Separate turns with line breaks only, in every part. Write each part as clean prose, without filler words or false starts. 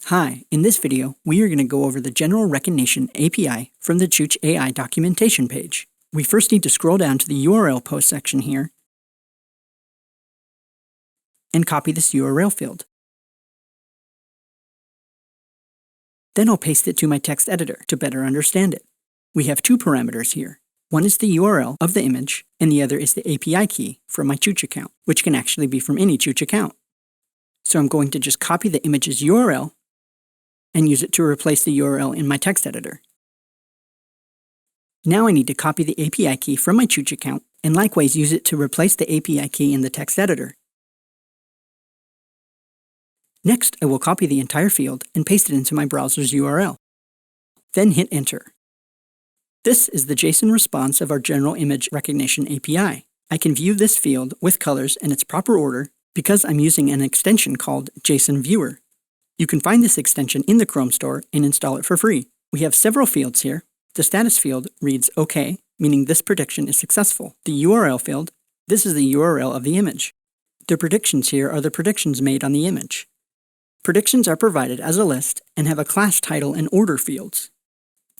Hi, in this video, we are going to go over the General Recognition API from the Chooch AI Documentation page. We first need to scroll down to the URL post section here and copy this URL field. Then I'll paste it to my text editor to better understand it. We have two parameters here. One is the URL of the image, and the other is the API key from my Chooch account, which can actually be from any Chooch account. So I'm going to just copy the image's URL and use it to replace the URL in my text editor. Now I need to copy the API key from my Chooch account and likewise use it to replace the API key in the text editor. Next, I will copy the entire field and paste it into my browser's URL. Then hit Enter. This is the JSON response of our General Image Recognition API. I can view this field with colors in its proper order because I'm using an extension called JSON Viewer. You can find this extension in the Chrome store and install it for free. We have several fields here. The status field reads OK, meaning this prediction is successful. The URL field, this is the URL of the image. The predictions here are the predictions made on the image. Predictions are provided as a list and have a class title and order fields.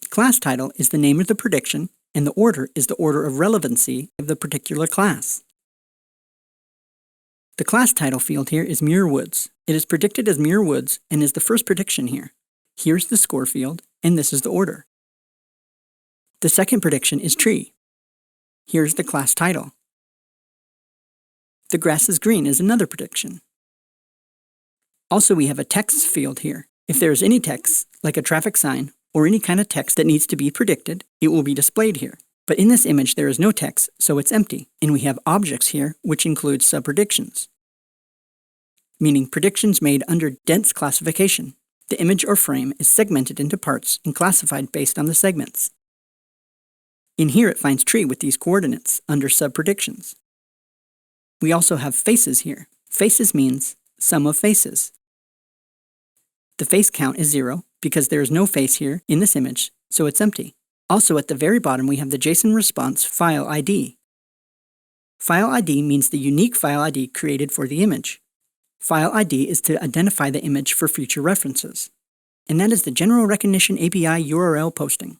Class title is the name of the prediction, and the order is the order of relevancy of the particular class. The class title field here is Muir Woods. It is predicted as Muir Woods and is the first prediction here. Here's the score field, and this is the order. The second prediction is tree. Here's the class title. The grass is green is another prediction. Also, we have a text field here. If there is any text, like a traffic sign, or any kind of text that needs to be predicted, it will be displayed here. But in this image, there is no text, so it's empty. And we have objects here, which include subpredictions, meaning predictions made under dense classification. The image or frame is segmented into parts and classified based on the segments. In here, it finds tree with these coordinates under subpredictions. We also have faces here. Faces means sum of faces. The face count is 0 because there is no face here in this image, so it's empty. Also, at the very bottom, we have the JSON Response file ID. File ID means the unique file ID created for the image. File ID is to identify the image for future references. And that is the General Recognition API URL posting.